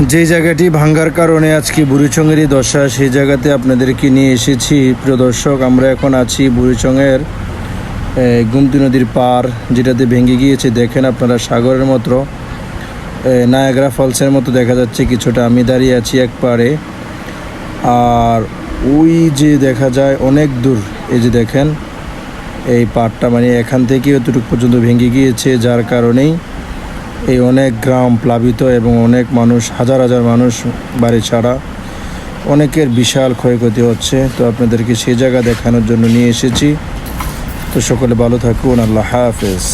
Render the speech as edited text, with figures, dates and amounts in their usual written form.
যে জায়গাটি ভাঙ্গার কারণে আজকে বুড়িচংয়েরই দশা, সেই জায়গাতে আপনাদেরকে নিয়ে এসেছি। প্রিয় দর্শক, আমরা এখন আছি বুড়িচংয়ের গোমতী নদীর পার, যেটাতে ভেঙে গিয়েছে। দেখেন আপনারা সাগরের মতো, নায়াগ্রা ফলসের মতো দেখা যাচ্ছে কিছুটা। আমি দাঁড়িয়ে আছি এক পারে, আর ওই যে দেখা যায় অনেক দূর, এই যে দেখেন এই পাড়টা, মানে এখান থেকে এতটুকু পর্যন্ত ভেঙে গিয়েছে, যার কারণেই এই অনেক গ্রাম প্লাবিত এবং অনেক মানুষ, হাজার হাজার মানুষ বাড়ি ছাড়া, অনেকের বিশাল ক্ষয়ক্ষতি হচ্ছে। তো আপনাদেরকে সেই জায়গা দেখানোর জন্য নিয়ে এসেছি। তো সকলে ভালো থাকুন, আল্লাহ হাফেজ।